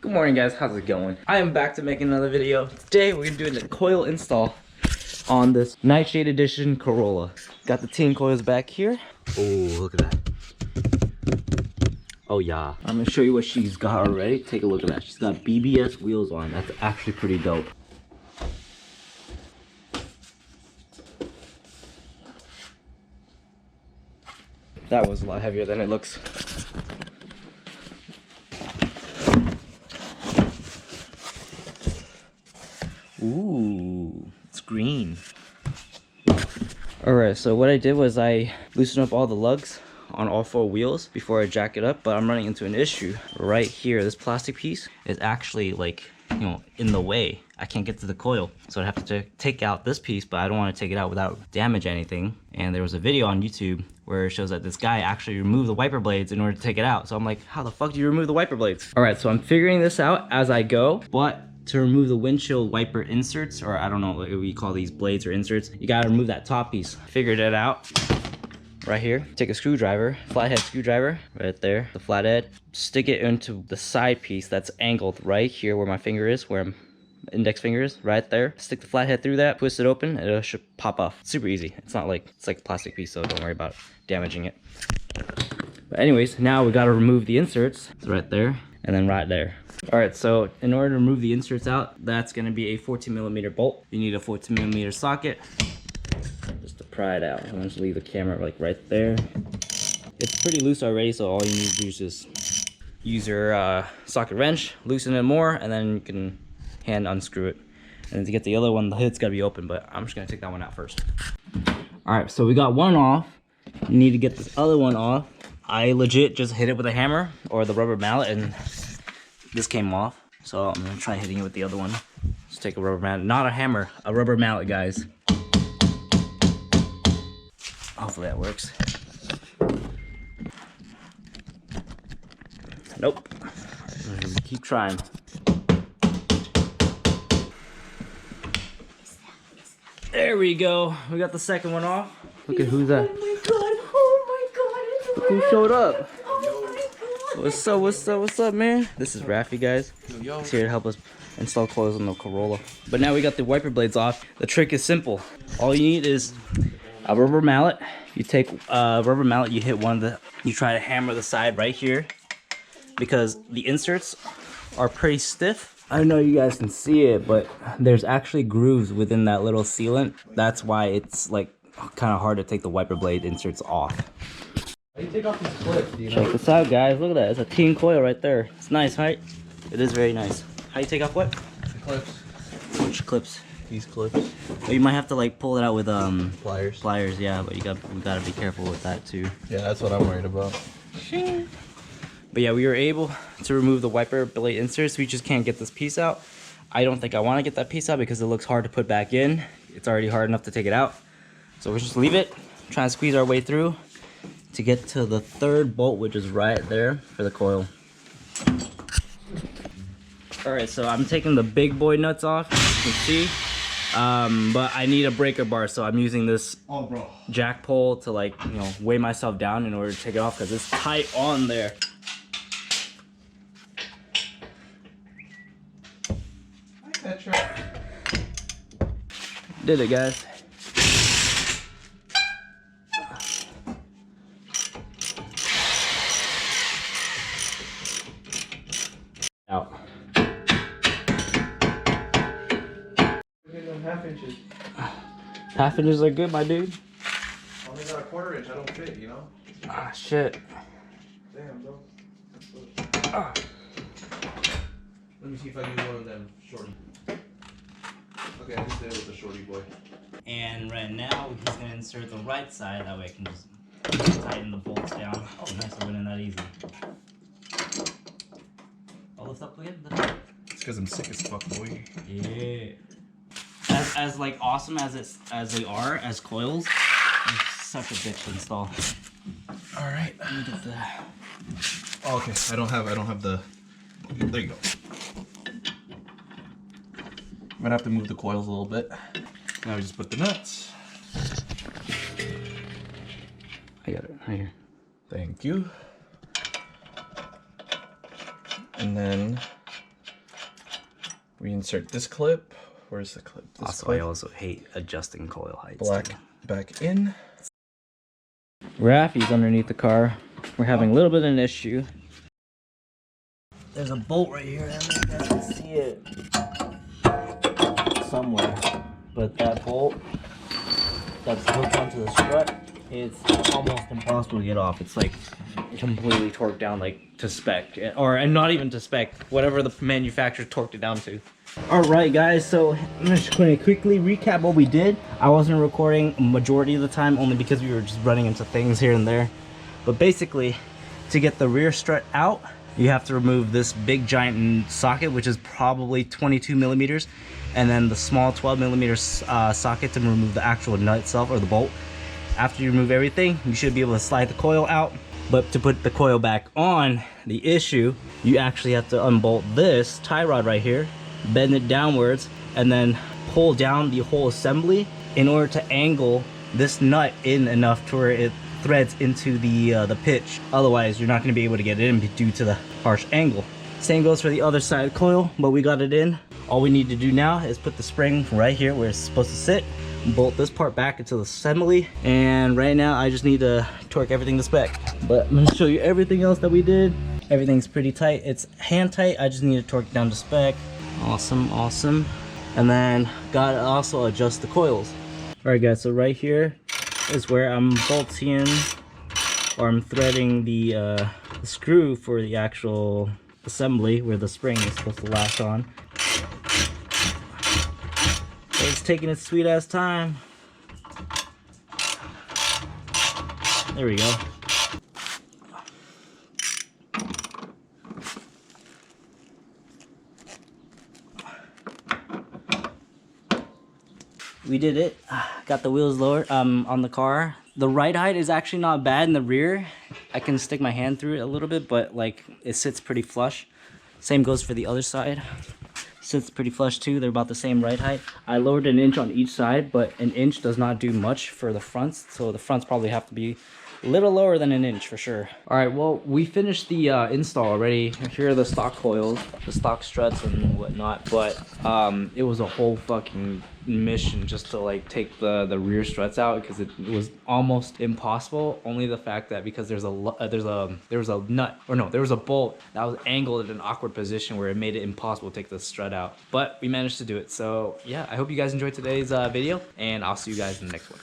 Good morning guys, how's it going? I am back to make another video. Today we're gonna do a coil install on this Nightshade Edition Corolla. Got the 10 coils back here. Oh, look at that. Oh yeah. I'm gonna show you what she's got already. Take a look at that. She's got BBS wheels on. That's actually pretty dope. That was a lot heavier than it looks. Ooh, it's green. Alright, so what I did was I loosened up all the lugs on all four wheels before I jack it up, but I'm running into an issue right here. This plastic piece is actually like, you know, in the way. I can't get to the coil, so I have to take out this piece, but I don't want to take it out without damage anything. And there was a video on YouTube where it shows that this guy actually removed the wiper blades in order to take it out. So I'm like, how the fuck do you remove the wiper blades? Alright, so I'm figuring this out as I go, but to remove the windshield wiper inserts, or I don't know what we call these, blades or inserts, you gotta remove that top piece. Figured it out right here. Take a screwdriver, flathead screwdriver, right there, the flathead. Stick it into the side piece that's angled right here where my finger is, where my index finger is, right there. Stick the flathead through that, twist it open, and it should pop off. It's super easy. It's not like, it's like a plastic piece, so don't worry about damaging it. But anyways, now we gotta remove the inserts. It's right there, and then right there. Alright, so in order to remove the inserts out, that's going to be a 14mm bolt. You need a 14mm socket just to pry it out. I'm going to leave the camera like right there. It's pretty loose already, so all you need to do is just use your socket wrench, loosen it more, and then you can hand unscrew it. And to get the other one, the hood's got to be open, but I'm just going to take that one out first. Alright, so we got one off. You need to get this other one off. I legit just hit it with a hammer or the rubber mallet, and this came off, so I'm gonna try hitting it with the other one. Just take a rubber mallet, not a hammer, a rubber mallet, guys. Hopefully that works. Nope. Keep trying. There we go. We got the second one off. Look at who's that. Oh my god. Who showed up? Oh What's up, what's up, man? This is Rafi, guys. He's here to help us install coils on the Corolla. But now we got the wiper blades off. The trick is simple. All you need is a rubber mallet. You take a rubber mallet, you hit one of the, you try to hammer the side right here, because the inserts are pretty stiff. I don't know if you guys can see it, but there's actually grooves within that little sealant. That's why it's like kind of hard to take the wiper blade inserts off. How do you take off these clips? You know? Check this out, guys. Look at that. It's a 10 coil right there. It's nice, right? It is very nice. How do you take off what? The clips. Which clips? These clips. Oh, you might have to like pull it out with Pliers. Pliers, yeah. But we gotta be careful with that too. Yeah, that's what I'm worried about. But yeah, we were able to remove the wiper blade inserts. We just can't get this piece out. I don't think I want to get that piece out because it looks hard to put back in. It's already hard enough to take it out. So we'll just leave it. Try and squeeze our way through to get to the third bolt, which is right there for the coil. Alright, so I'm taking the big boy nuts off, as you can see. But I need a breaker bar, so I'm using this jack pole to, like, you know, weigh myself down in order to take it off because it's tight on there. I like that track. Did it, guys. Out. Half inches. Half inches are good, my dude. I only got a 1/4 inch. I don't fit, you know? Ah, shit. Damn, bro. Ah. Let me see if I can use one of them shorty. Okay, I just did it with the shorty boy. And right now, he's gonna insert the right side. That way I can just tighten the bolts down. Oh, nice, it went in that easy. I'll lift up again. Lift up. It's because I'm sick as fuck, boy. Yeah. As like awesome as they are as coils, it's such a bitch to install. All right. Let me get the. Oh, okay. I don't have the. There you go. I'm gonna have to move the coils a little bit. Now we just put the nuts. I got it right here. Thank you. And then We insert this clip. Where's the clip? This Also, clip. I also hate adjusting coil heights. Black back in. Raffy's underneath the car. We're having a little bit of an issue. There's a bolt right here. I don't know if you guys can see it somewhere. But that bolt that's hooked onto the strut, it's almost impossible to get off. It's like completely torqued down like to spec. Or and not even to spec, whatever the manufacturer torqued it down to. Alright guys, so I'm just going to quickly recap what we did. I wasn't recording a majority of the time only because we were just running into things here and there. But basically, to get the rear strut out, you have to remove this big giant socket, which is probably 22 millimeters, and then the small 12 millimeter socket to remove the actual nut itself, or the bolt. After you remove everything, you should be able to slide the coil out. But to put the coil back on, the issue, you actually have to unbolt this tie rod right here, bend it downwards, and then pull down the whole assembly in order to angle this nut in enough to where it threads into the pitch. Otherwise, you're not going to be able to get it in due to the harsh angle. Same goes for the other side coil, but we got it in. All we need to do now is put the spring right here where it's supposed to sit, bolt this part back into the assembly, and right now I just need to torque everything to spec. But I'm going to show you everything else that we did. Everything's pretty tight. It's hand tight. I just need to torque it down to spec. Awesome, awesome. And then gotta also adjust the coils. All right guys, so right here is where I'm bolting, or I'm threading the screw for the actual assembly where the spring is supposed to latch on. It's taking its sweet ass time. There we go. We did it. Got the wheels lowered on the car. The ride height is actually not bad in the rear. I can stick my hand through it a little bit, but like it sits pretty flush. Same goes for the other side. Sits pretty flush too. They're about the same ride height. I lowered an inch on each side, but an inch does not do much for the fronts. So the fronts probably have to be a little lower than an inch for sure. All right, well, we finished the install already. Here are the stock coils, the stock struts and whatnot, but it was a whole fucking mission just to like take the rear struts out because it was almost impossible. Only the fact that because there was a nut, or no, there was a bolt that was angled at an awkward position where it made it impossible to take the strut out. But we managed to do it. So yeah, I hope you guys enjoyed today's video, and I'll see you guys in the next one.